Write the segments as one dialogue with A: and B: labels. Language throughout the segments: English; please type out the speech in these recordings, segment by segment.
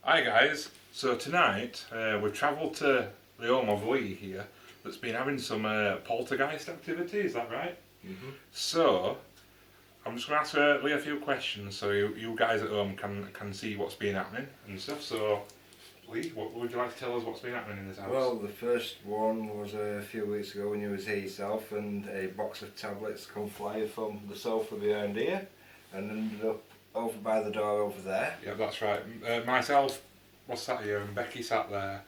A: Hi guys, so tonight we've travelled to the home of Lee here that's been having some poltergeist activity, is that right?
B: Mm-hmm.
A: So, I'm just going to ask Lee a few questions so you guys at home can see what's been happening and stuff. So, Lee, what would you like to tell us what's been happening in this house?
B: Well, the first one was a few weeks ago when you was here yourself, and a box of tablets come flying from the sofa behind here and ended up over by the door over there.
A: Yeah, that's right. Myself was sat here and Becky sat there,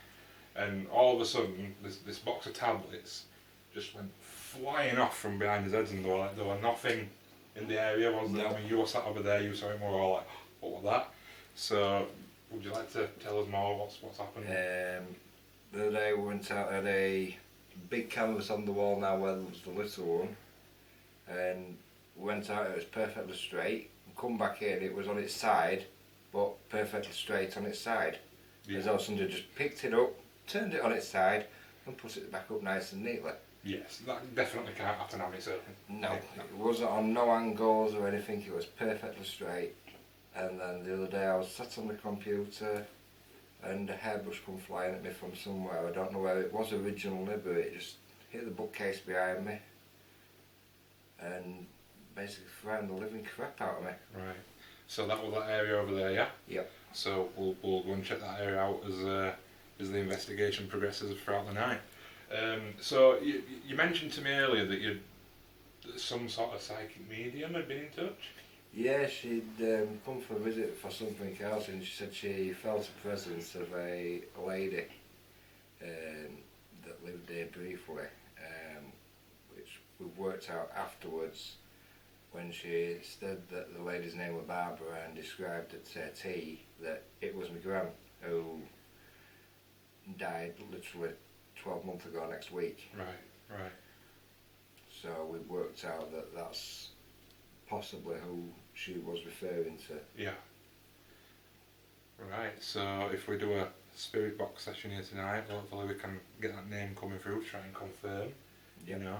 A: and all of a sudden this box of tablets just went flying off from behind his heads, and there were nothing in the area, was there?
B: No.
A: I mean, you were sat over there, you saw it, we were all like, what was that? So, would you like to tell us more what's happened?
B: The other day we went out, had a big canvas on the wall now where there was the little one, and went out, it was perfectly straight. Come back in, it was on its side, but perfectly straight on its side.
A: Yeah.
B: As though somebody just picked it up, turned it on its side, and put it back up nice and neatly.
A: Yes, that definitely can't happen on its own.
B: No, it wasn't on no angles or anything, it was perfectly straight. And then the other day I was sat on the computer and a hairbrush come flying at me from somewhere. I don't know where it was originally, but it just hit the bookcase behind me and basically frightened the living crap out of me.
A: Right. So that was that area over there, yeah?
B: Yep.
A: So we'll go and check that area out as the investigation progresses throughout the night. So you mentioned to me earlier that some sort of psychic medium had been in touch.
B: Yeah, she'd come for a visit for something else, and she said she felt a presence of a lady that lived there briefly, which we worked out afterwards when she said that the lady's name was Barbara and described at tea that it was my gran who died literally 12 months ago next week.
A: Right.
B: So we worked out that that's possibly who she was referring to.
A: Yeah. Right, so if we do a spirit box session here tonight, hopefully we can get that name coming through, try and confirm, you know,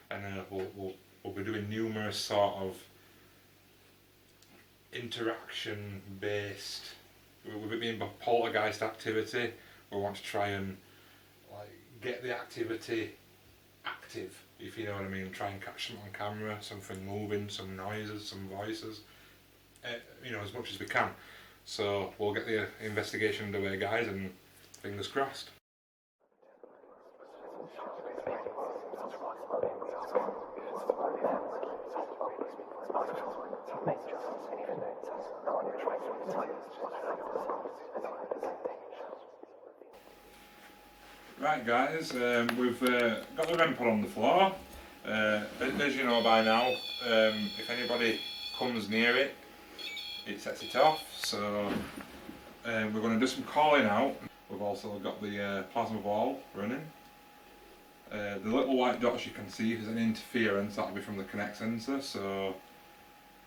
A: and we'll be doing numerous sort of interaction based, with it being poltergeist activity, we want to try and get the activity active, if you know what I mean, try and catch something on camera, something moving, some noises, some voices, as much as we can. So we'll get the investigation underway, guys, and fingers crossed. Right guys, we've got the REM pod on the floor. As you know by now, if anybody comes near it, it sets it off, so we're going to do some calling out. We've also got the plasma ball running. The little white dots you can see, if there's any interference, that'll be from the Kinect sensor, so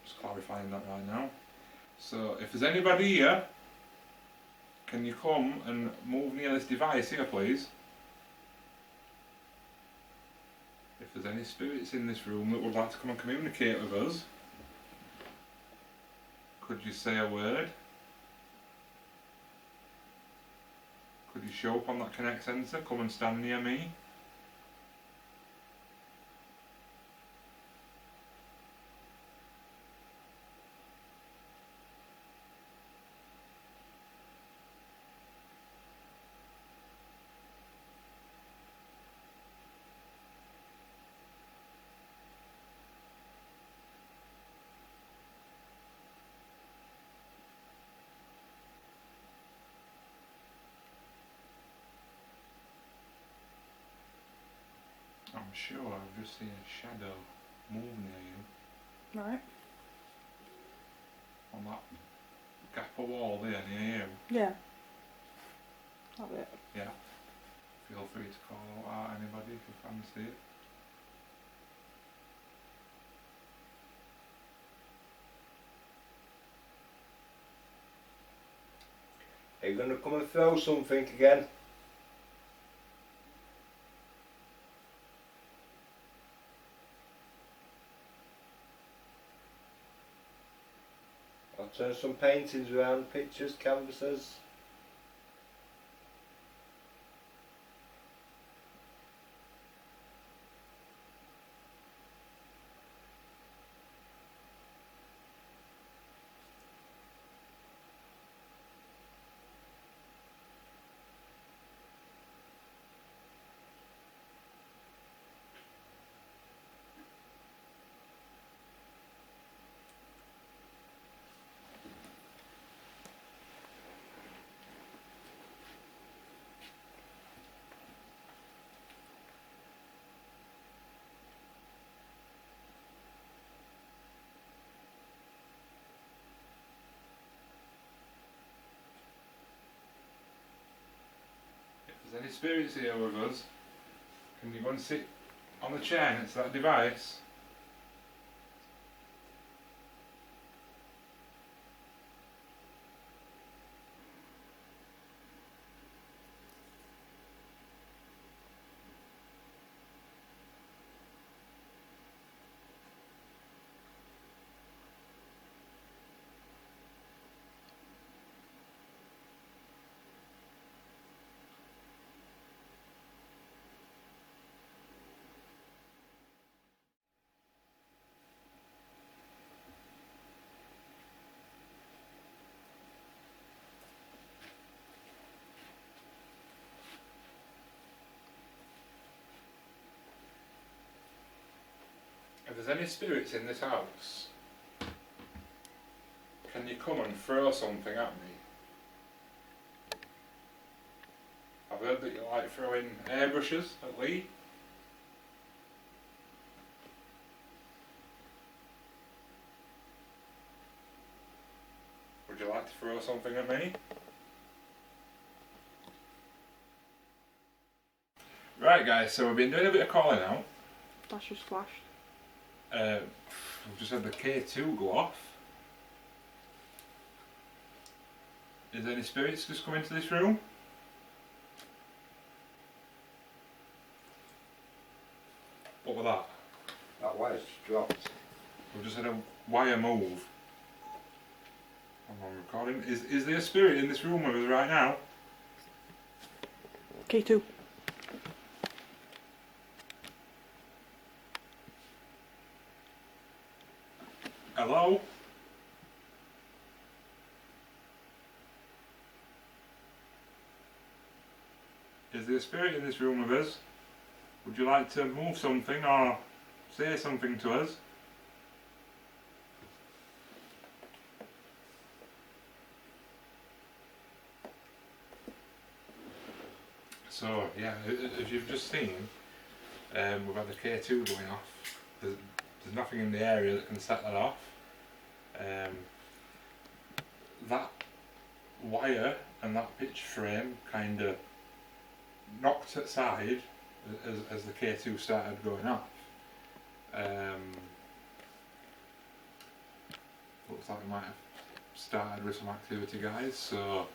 A: just clarifying that right now. So if there's anybody here, can you come and move near this device here please? If there's any spirits in this room that would like to come and communicate with us, could you say a word? Could you show up on that Kinect sensor? Come and stand near me. I'm sure I've just seen a shadow move near you.
C: Right.
A: On that gap of wall there near you.
C: Yeah. That bit.
A: Yeah. Feel free to call out anybody if you fancy it.
B: Are you going to come and throw something again? I'll turn some paintings around, pictures, canvases.
A: any spirits here with us, can you go and sit on the chair next to that device? If there's any spirits in this house, can you come and throw something at me? I've heard that you like throwing airbrushes at Lee. Would you like to throw something at me? Right guys, so we've been doing a bit of calling out.
C: That's just flashed.
A: We've just had the K2 go off. Is there any spirits just come into this room? What was that?
B: That wire's dropped.
A: We've just had a wire move. I'm recording. Is there a spirit in this room with us right now?
C: K2.
A: Hello? Is there a spirit in this room with us? Would you like to move something or say something to us? So yeah, as you've just seen, we've had the K2 going off. There's nothing in the area that can set that off. That wire and that pitch frame kind of knocked aside as the K2 started going off. Looks like we might have started with some activity, guys, so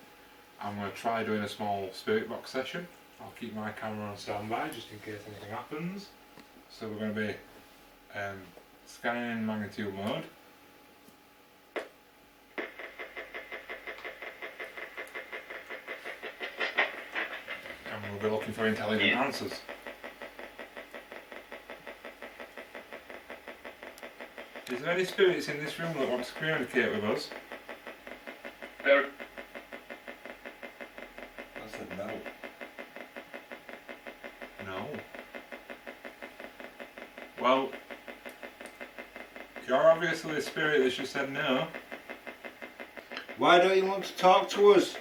A: I'm going to try doing a small spirit box session. I'll keep my camera on standby just in case anything happens. So we're going to be scanning in magnitude mode. And we'll be looking for intelligent answers. Is there any spirits in this room that want to communicate with us?
B: I said no.
A: No. Well, you're obviously a spirit that just said no.
B: Why don't you want to talk to us?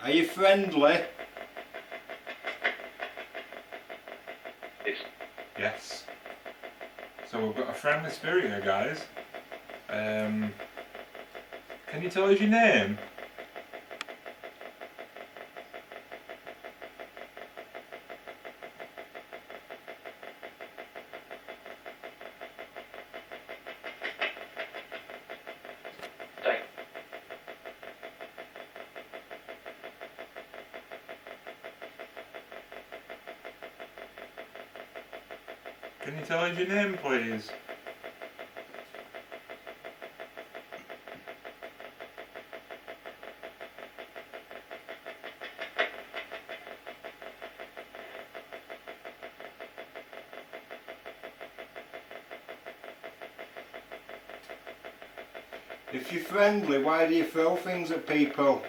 B: Are you friendly?
A: Yes. So we've got a friendly spirit here, guys. Can you tell us your name? Can you tell us your name, please?
B: If you're friendly, why do you throw things at people?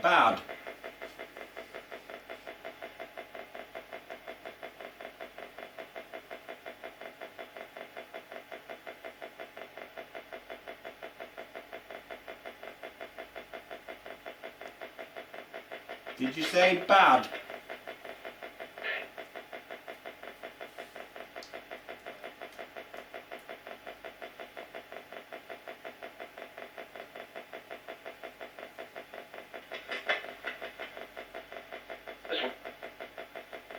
B: Bad.
D: Did you say bad?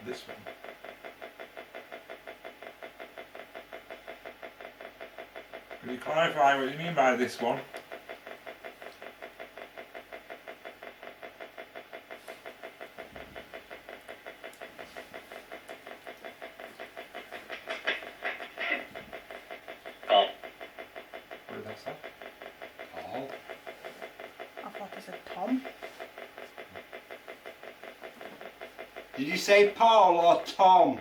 A: This one. Can you clarify what you mean by this one? What did I say?
D: Paul.
C: I thought I said Tom.
D: Did you say Paul or Tom?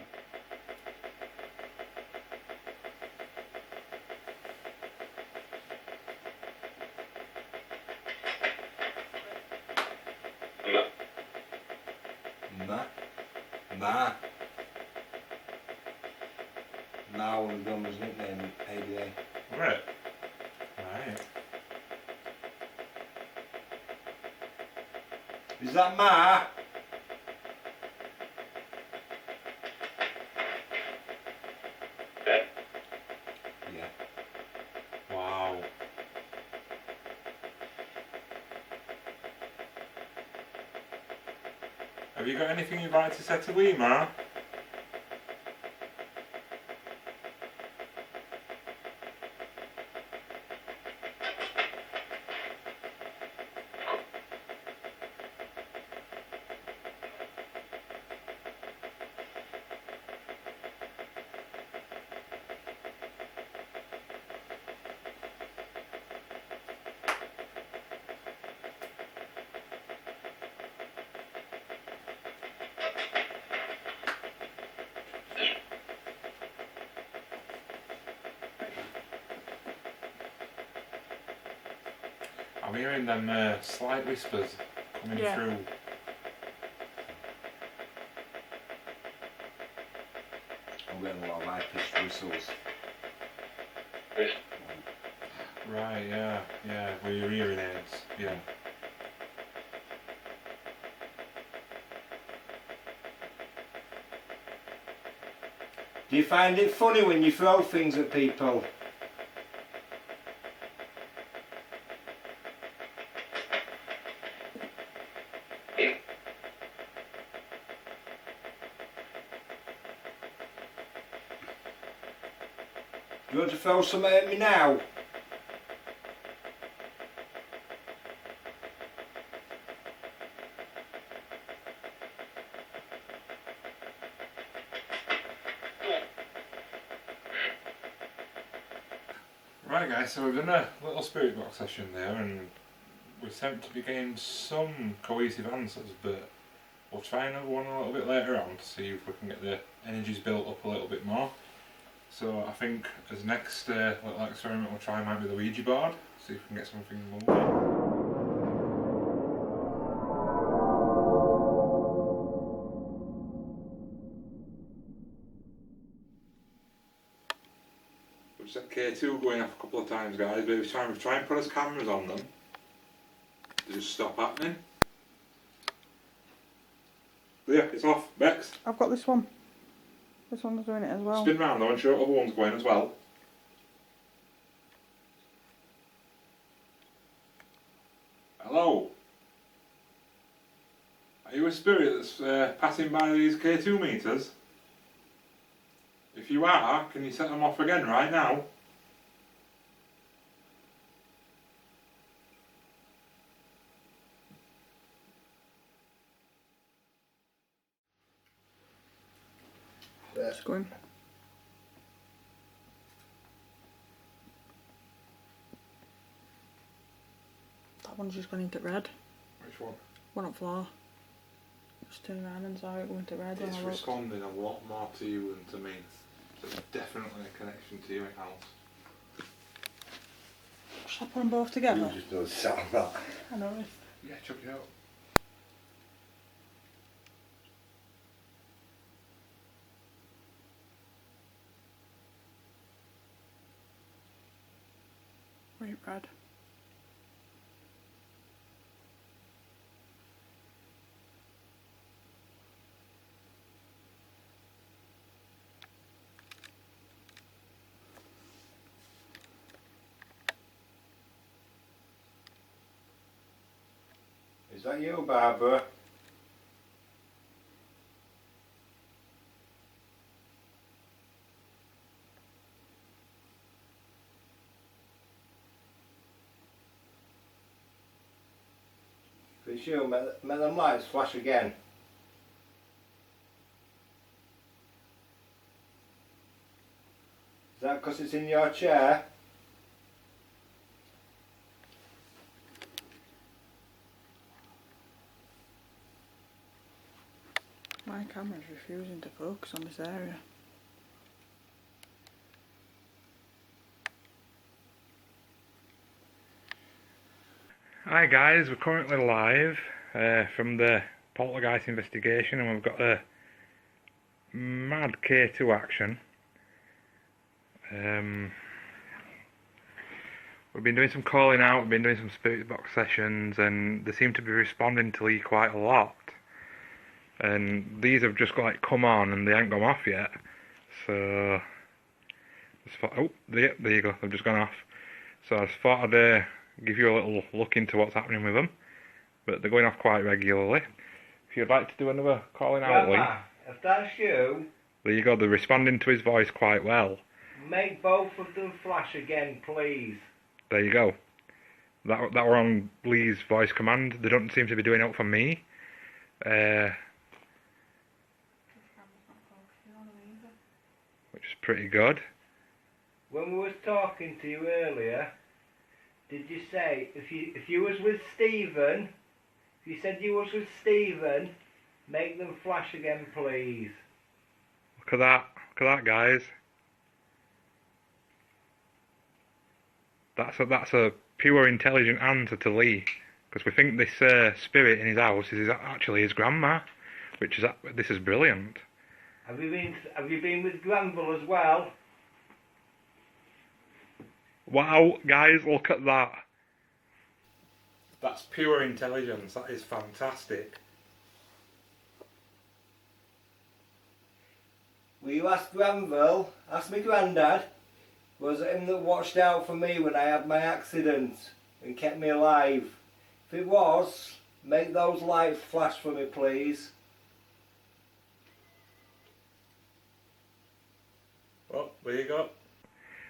D: Ma. Ma. Now we've done his nickname, ABA.
A: Right. Right.
D: Is that Ma? Yeah.
A: Wow. Have you got anything you'd like to say to Weimar? I'm hearing them slight whispers coming
C: Yeah.
A: through.
D: I'm getting a lot of high-pitched whistles.
A: Right, yeah, yeah, with your hearing aids, yeah.
D: Do you find it funny when you throw things at people? Do you want to throw something at me now?
A: Right guys, so we've done a little spirit box session there and we seem to be getting some cohesive answers, but we'll try another one a little bit later on to see if we can get the energies built up a little bit more. So I think as next little experiment we'll try might be the Ouija board, see if we can get something moving. We've just had K2 going off a couple of times guys, but every time we try and put us cameras on them, they just stop happening. But yeah, it's off. Bex,
C: I've got this one. This one's doing it as well.
A: spin round though and show other ones going as well. Hello? Are you a spirit that's passing by these K2 meters? If you are, can you set them off again right now?
C: It's going. That one's just gone into red.
A: Which one?
C: One up floor. Just turn around and saw it go into red when
A: It's
C: I looked.
A: responding a lot more to you than to me. So there's definitely a connection to your house.
C: Shall I put them both together?
D: You just don't sound that.
C: I know.
A: Yeah, check it out.
C: Wait, red.
D: Is that you, Barbara? If it's you, make them lights flash again. Is that because it's in your chair?
C: My camera's refusing to focus on this area.
A: Hi guys, we're currently live from the poltergeist investigation, and we've got a mad K2 action. We've been doing some calling out, we've been doing some spirit box sessions, and they seem to be responding to Lee quite a lot. And these have just like come on and they ain't gone off yet. So, oh, there you go, they've just gone off. So I just thought I'd give you a little look into what's happening with them. But they're going off quite regularly. If you'd like to do another calling out, Lee.
D: If that's you,
A: There you go, they're responding to his voice quite well.
D: make both of them flash again, please.
A: There you go. That were on Lee's voice command. They don't seem to be doing it for me. Which is pretty good.
D: When we was talking to you earlier, did you say if you was with Stephen, if you said you was with Stephen, make them flash again, please?
A: Look at that, guys. That's a pure intelligent answer to Lee, because we think this spirit in his house is actually his grandma, this is brilliant.
D: Have you been with Granville as well?
A: Wow, guys, look at that. That's pure intelligence. That is fantastic.
D: Will you ask Granville? Ask me granddad. Was it him that watched out for me when I had my accident and kept me alive? If it was, make those lights flash for me, please.
A: Well, there you go.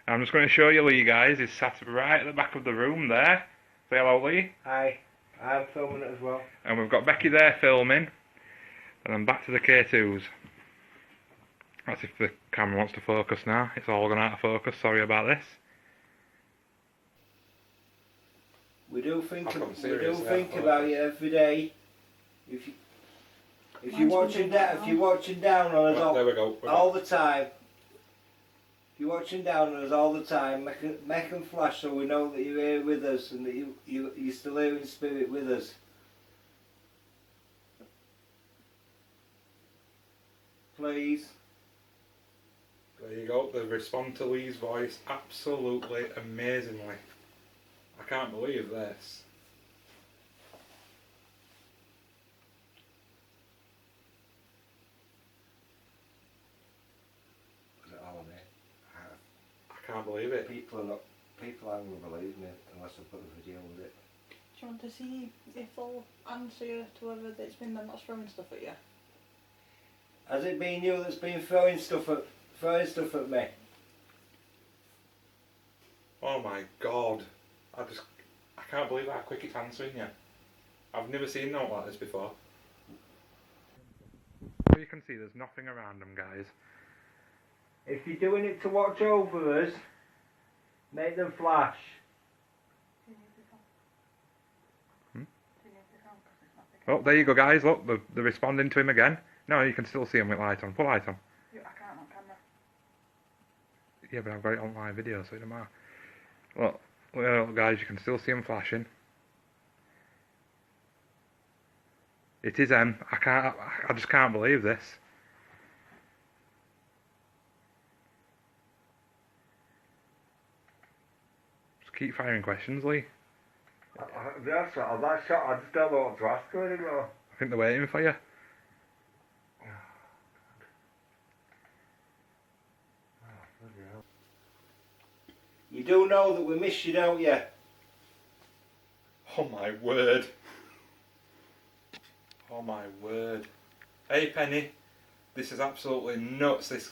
A: I'm just going to show you Lee, guys. He's sat right at the back of the room there. Say hello, Lee.
D: Hi, I'm filming it as well.
A: And we've got Becky there filming. And then back to the K2s. That's if the camera wants to focus now. It's all gone out of focus. Sorry about this.
D: We do think
A: serious,
D: about you every day. If you're watching down on us
A: There we go.
D: all the time. If you're watching down on us all the time, make them flash so we know that you're here with us and that you're still here in spirit with us. Please.
A: There you go. They respond to Lee's voice absolutely amazingly. I can't believe this. I can't believe it.
B: People aren't going to believe me unless I put a video with it.
C: Do you want to see if they'll answer you to whether it's been them that's throwing stuff at you?
D: Has it been you that's been throwing stuff at me?
A: Oh my god. I can't believe how quick it's answering you. I've never seen nothing like this before. So you can see there's nothing around them, guys.
D: If you're doing it to watch over us, make them flash.
A: Oh, there you go, guys. Look, they're responding to him again. No, you can still see him with light on. Put light on.
C: Yeah, I can't on camera.
A: Yeah, but I've got it on live video, so it doesn't matter. Look, look, guys, you can still see him flashing. It is him. I just can't believe this. Just keep firing questions, Lee.
D: That's that shot. I just don't know what to ask her anymore.
A: I think they're waiting for you.
D: You do know that we miss you, don't you?
A: Oh my word. Oh my word. Hey Penny, this is absolutely nuts, this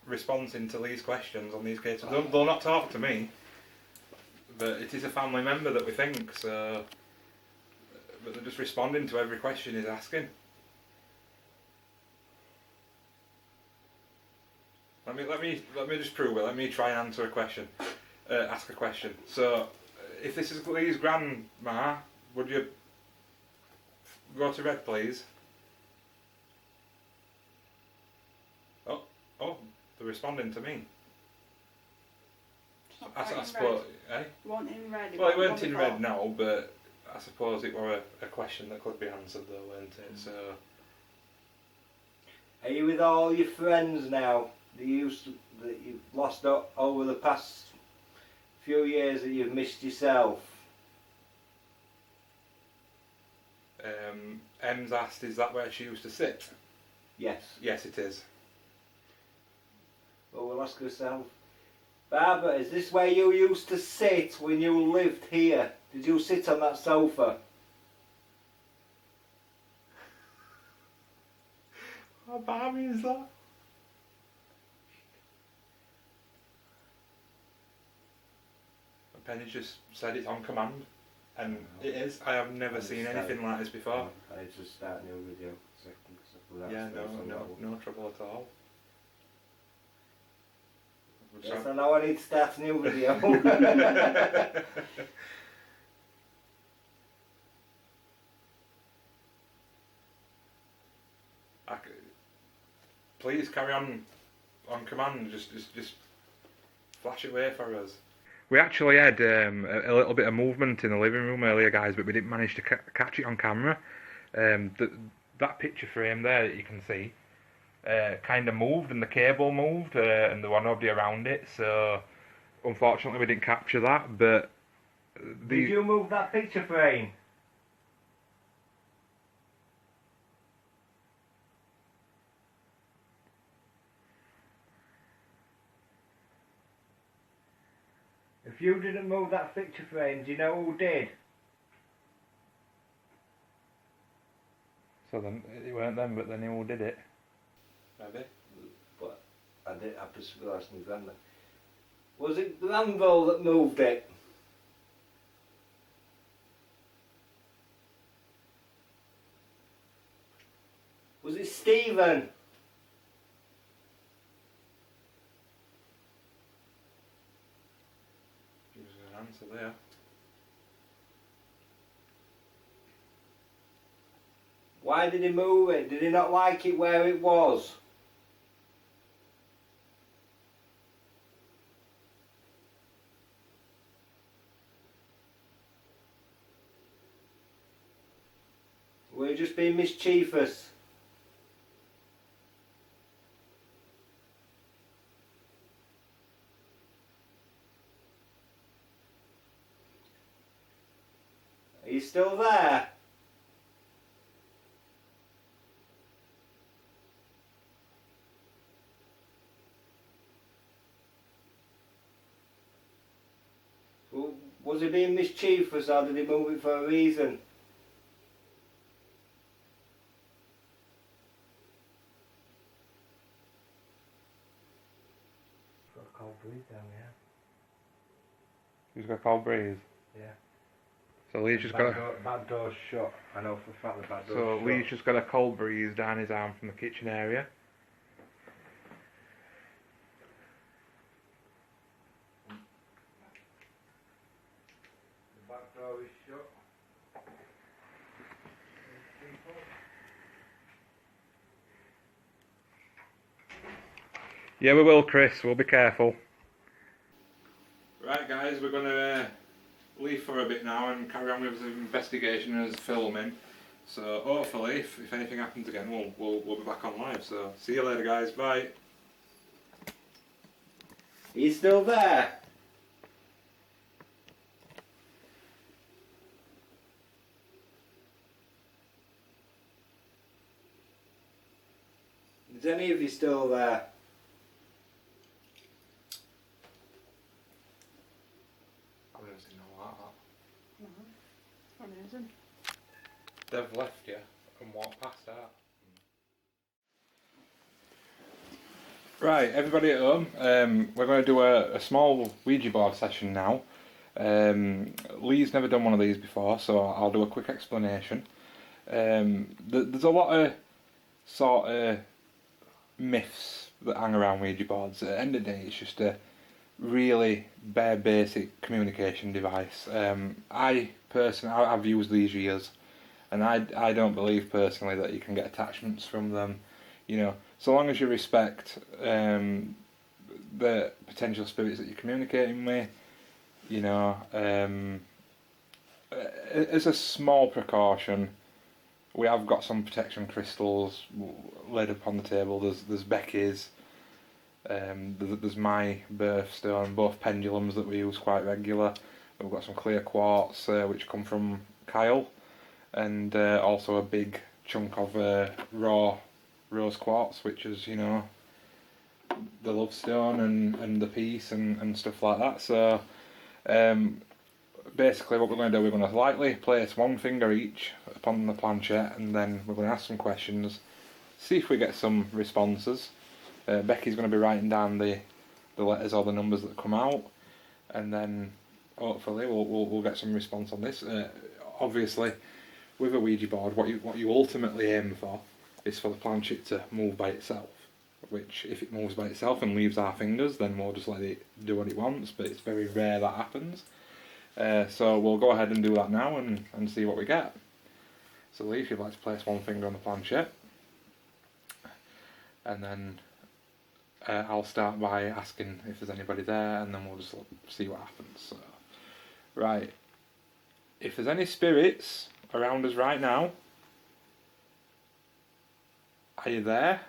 A: responding to these questions on these cases. They'll not talk to me, but it is a family member that we think, so... But they're just responding to every question he's asking. Let me just prove it. Let me try and answer a question. Ask a question. So, if this is Lee's grandma, would you go to red, please? Oh, they're responding to me.
C: It's not
A: I
C: quite in
A: suppose,
C: red.
A: eh?
C: It wasn't in red.
A: Well, it weren't
C: wasn't
A: in
C: before.
A: red now, but I suppose it were a question that could be answered though, weren't it? So,
D: Are you with all your friends now that you've lost over the past few years that you've missed yourself?
A: Em's asked, is that where she used to sit?
D: Yes.
A: Yes, it is.
D: Well, we'll ask herself. Barbara, is this where you used to sit when you lived here? Did you sit on that sofa?
A: How Barbie is that? Penny just said it's on command, and it is. I have never seen anything like this before.
B: I need to start a new video.
A: Yeah, no trouble at all.
D: Yes, I know I need to start a new video.
A: Please carry on command. Just flash it away for us. We actually had a little bit of movement in the living room earlier, guys, but we didn't manage to catch it on camera. That picture frame there that you can see kind of moved, and the cable moved, and there was nobody around it, so unfortunately we didn't capture that. But
D: Did you move that picture frame? If you didn't move that picture frame, do you know who did?
A: So then it weren't them, but then who did it? Maybe.
B: But I just realised my granddad.
D: Was it Granville that moved it? Was it Stephen?
A: Give us an answer there.
D: Why did he move it? Did he not like it where it was? Were you just being mischievous? Are you still there? Was he being mischievous, or did he move it for a reason? Got a cold breeze down here.
A: Who's got a cold breeze?
D: Yeah.
A: So Lee's just got a...
B: Back door's shut. I know for a fact the back door's
A: So
B: shut.
A: Lee's just got a cold breeze down his arm from the kitchen area.
B: The back door is shut.
A: Yeah, we will, Chris. We'll be careful. Right, guys, we're going to leave for a bit now and carry on with the investigation as filming. So hopefully, if anything happens again, we'll be back on live. So see you later, guys. Bye.
D: Are you still there? Is any of you still there?
A: I don't know that.
C: Amazing.
A: They've left, yeah. and walk past that. Right, everybody at home, we're going to do a small Ouija board session now. Lee's never done one of these before, so I'll do a quick explanation. There's a lot of sort of myths that hang around Ouija boards. At the end of the day, it's just a really bare basic communication device. I personally, I've used these years, and I don't believe personally that you can get attachments from them. You know, so long as you respect the potential spirits that you're communicating with, you know, as a small precaution, we have got some protection crystals laid upon the table. There's Becky's, there's my birthstone, both pendulums that we use quite regular. We've got some clear quartz which come from Kyle, and also a big chunk of raw rose quartz, which is, you know, the love stone and the peace and stuff like that. So basically what we're going to do, we're going to lightly place one finger each upon the planchette, and then we're going to ask some questions, see if we get some responses. Becky's going to be writing down the letters or the numbers that come out, and then hopefully we'll get some response on this. Obviously, with a Ouija board, what you ultimately aim for is for the planchette to move by itself. Which, if it moves by itself and leaves our fingers, then we'll just let it do what it wants. But it's very rare that happens. So we'll go ahead and do that now and see what we get. So Lee, if you'd like to place one finger on the planchette, and then I'll start by asking if there's anybody there, and then we'll just see what happens. So, right, if there's any spirits around us right now, are you there?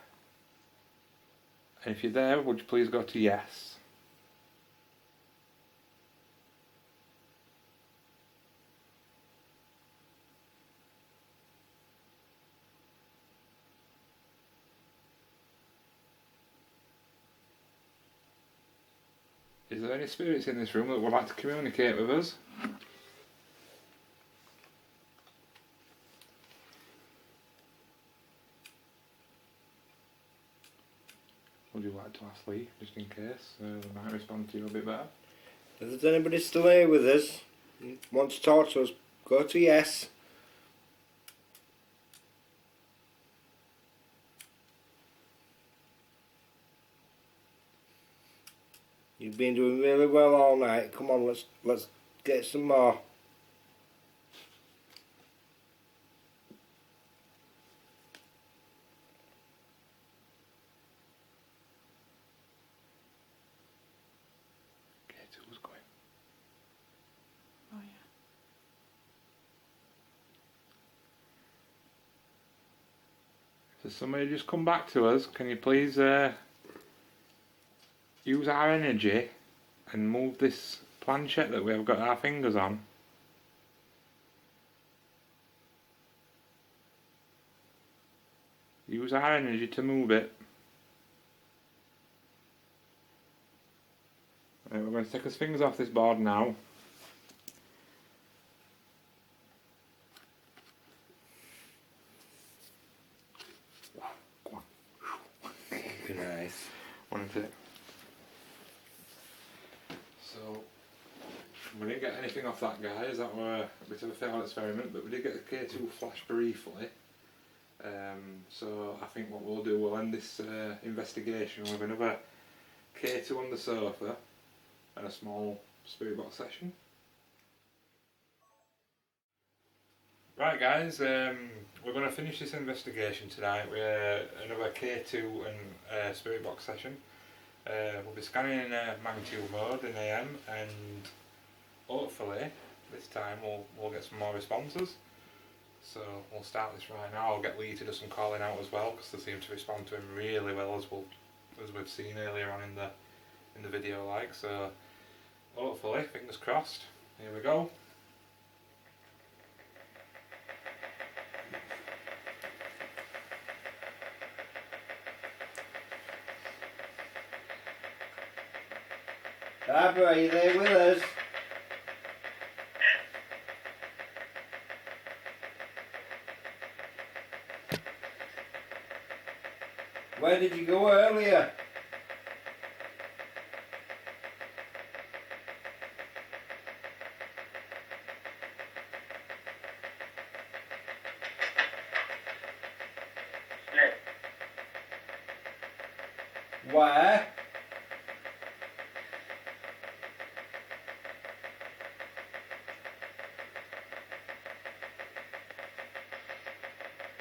A: And if you're there, would you please go to yes? Is there any spirits in this room that would like to communicate with us? Would you like to ask Lee, just in case? They might respond to you a bit better.
D: If there's anybody still here with us, wants to talk to us, go to yes. You've been doing really well all night. Come on, let's get some more.
A: K2 was going.
C: Oh yeah.
A: If there's somebody just come back to us, can you please use our energy and move this planchette that we have got our fingers on? Use our energy to move it. Right, we're going to take his fingers off this board now. Go on.
D: Nice.
A: Wasn't it? So, we didn't get anything off that, guys. That were a bit of a failed experiment, but we did get the K2 flash briefly. So I think what we'll do, we'll end this investigation with another K2 on the sofa and a small spirit box session. Right guys, we're going to finish this investigation tonight with another K2 and spirit box session. We'll be scanning in magnitude mode in AM, and hopefully this time we'll get some more responses. So we'll start this right now. I'll get Lee to do some calling out as well, because they seem to respond to him really well, as we've seen earlier on in the video. Like, so hopefully, fingers crossed. Here we go.
D: Barbara, are you there with us? Where did you go earlier? Where?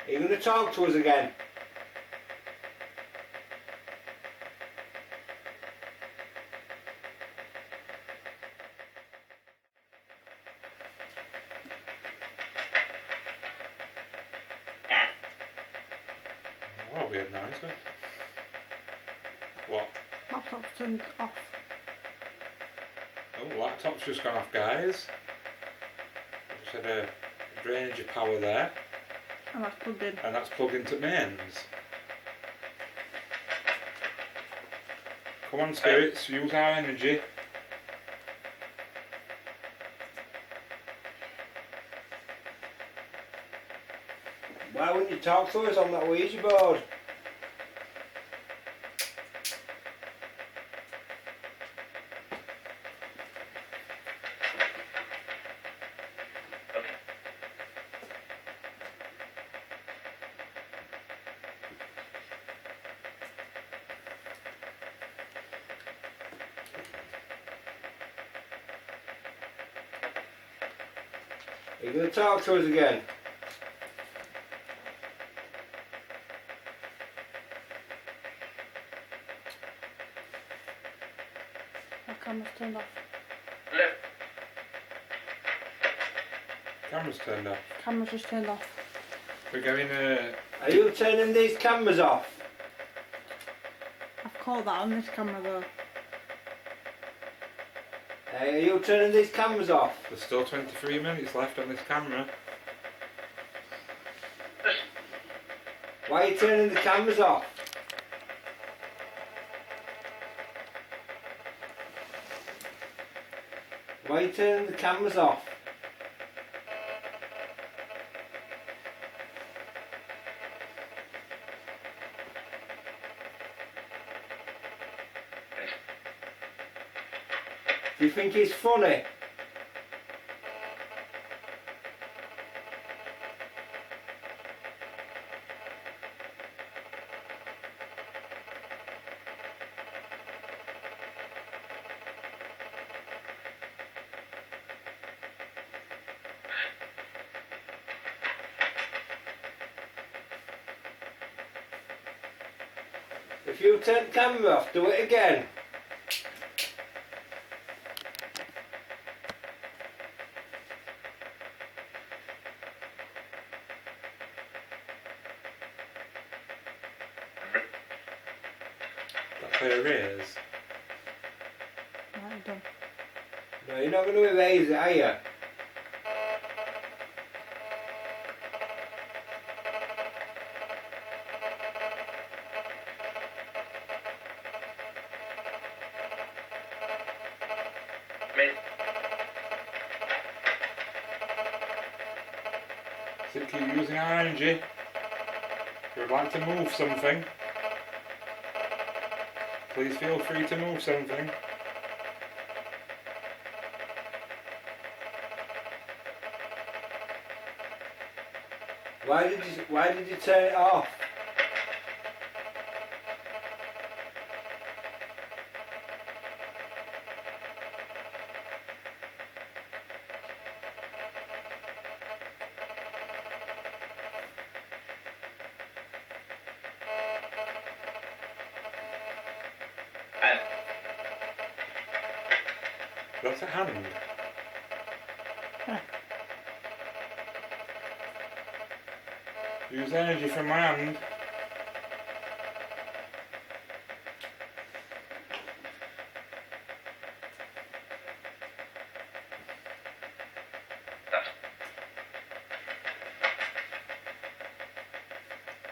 D: Are you going to talk to us again?
A: Oh, weird noise. What?
C: Laptop's turned off.
A: Oh, laptop's just gone off, guys. Just had a drainage of power there,
C: And that's plugged in.
A: and that's plugged into mains. Come on, spirits, use our energy.
D: Why wouldn't you talk to us on that Ouija board? Are you going to talk to us again?
C: Our camera's turned off.
A: Camera's turned off.
C: Camera's just turned off.
A: We're going
D: Are you turning these cameras off?
C: I've caught that on this camera though.
D: Are you turning these cameras off?
A: there's still 23 minutes left on this camera.
D: Why are you turning the cameras off? Why are you turning the cameras off? Do you think it's funny? If you turn the camera off, do it again.
A: That's how it is.
C: Right, done.
D: No, you're not going to erase it, are you?
A: So keep using our energy. If you would like to move something, please feel free to move something.
D: Why did you turn it off?
A: That's a hand.
C: Yeah.
A: Use energy from my hand.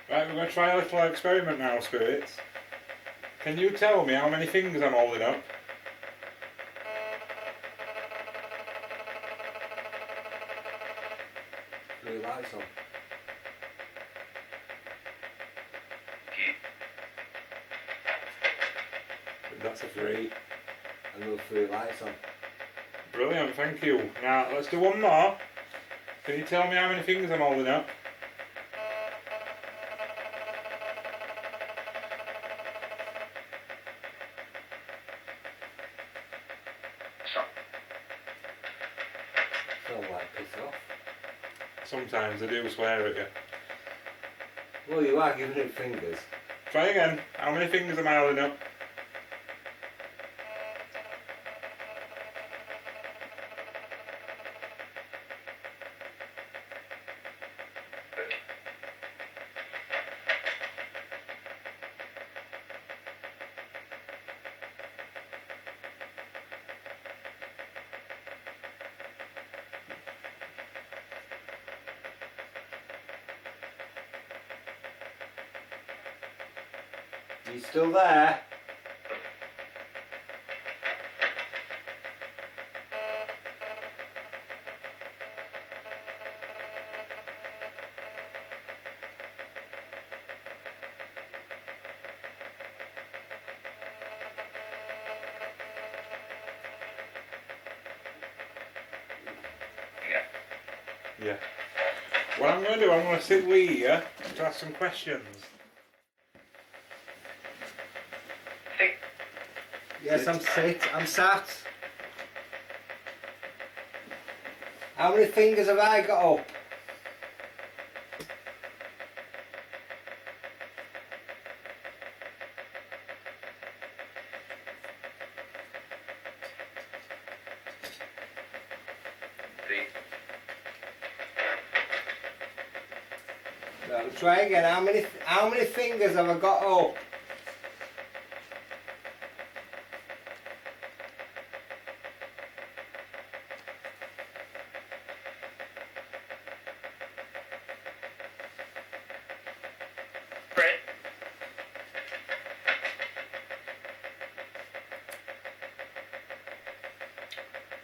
A: Right, we're going to try a little experiment now, spirits. Can you tell me how many fingers I'm holding up?
B: Blue lights on.
A: That's a free.
D: And those 3 lights on.
A: Brilliant, thank you. Now let's do one more. Can you tell me how many fingers I'm holding up?
D: Feel like piss off.
A: Sometimes I do swear at you.
D: Well, you are giving it fingers.
A: Try again. How many fingers am I holding up?
D: You still there?
A: Yeah. What I'm going to do, I'm going to sit with you to ask some questions.
D: Yes, I'm sat. How many fingers have I got up? No, try again. How many fingers have I got up?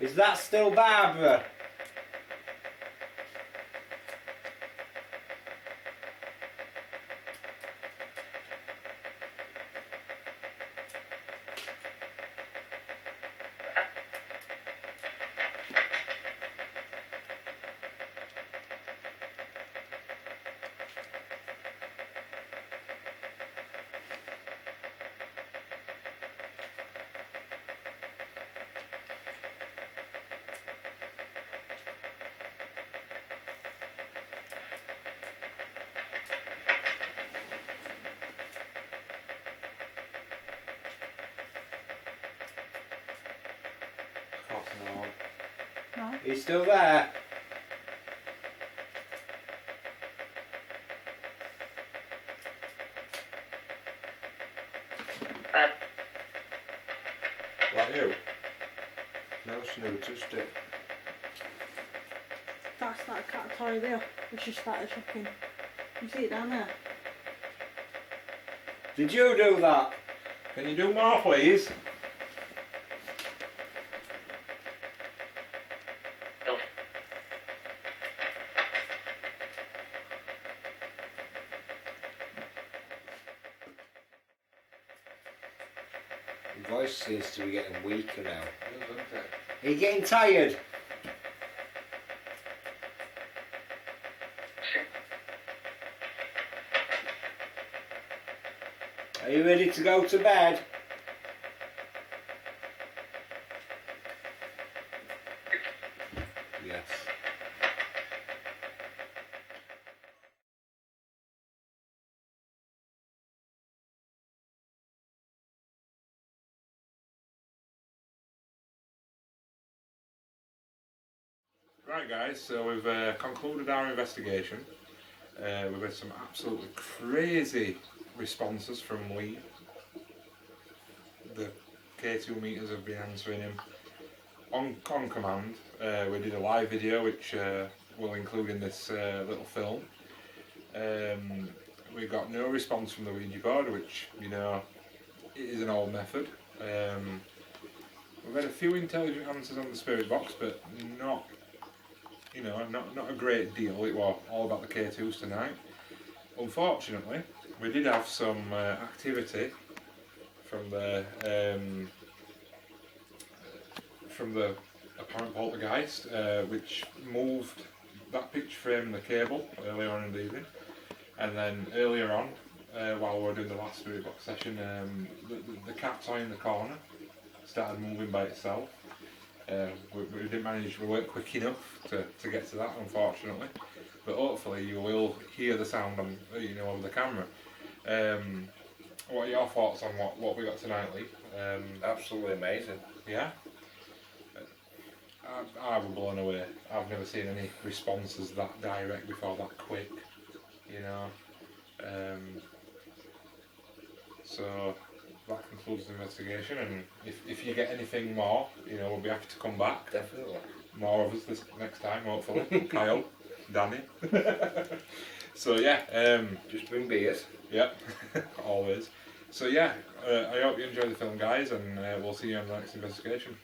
D: Is that still Barbara?
C: No.
D: Are you still there?
A: Like you?
B: No, Snoo touched it.
C: That's that cat toy there, which she started chucking. You see it down there?
D: Did you do that?
A: Can you do more, please?
B: Your voice seems to be getting weaker now.
D: Are you getting tired? Are you ready to go to bed?
B: Yes.
A: Right guys, so we've concluded our investigation. We've had some absolutely crazy responses from Lee. The K2 meters have been answering him on command. We did a live video which we'll include in this little film. We got no response from the Ouija board, which, you know, it is an old method. We've had a few intelligent answers on the spirit box, but not, you know, not a great deal. It was all about the K2s tonight. Unfortunately, we did have some activity from the apparent poltergeist, which moved that picture frame in the cable earlier on in the evening, and then earlier on, while we were doing the last spirit box session, the cat toy in the corner started moving by itself. We didn't manage, we weren't quick enough to get to that, unfortunately. But hopefully you will hear the sound on, over the camera. What are your thoughts on what we got tonight, Lee?
B: Absolutely amazing.
A: Yeah? I was blown away. I've never seen any responses that direct before, that quick, So that concludes the investigation, and if you get anything more, we'll be happy to come back.
B: Definitely.
A: More of us this next time, hopefully. Kyle, Danny. So yeah,
B: Just bring beers.
A: yep, always. So yeah, I hope you enjoy the film, guys, and we'll see you on the next investigation.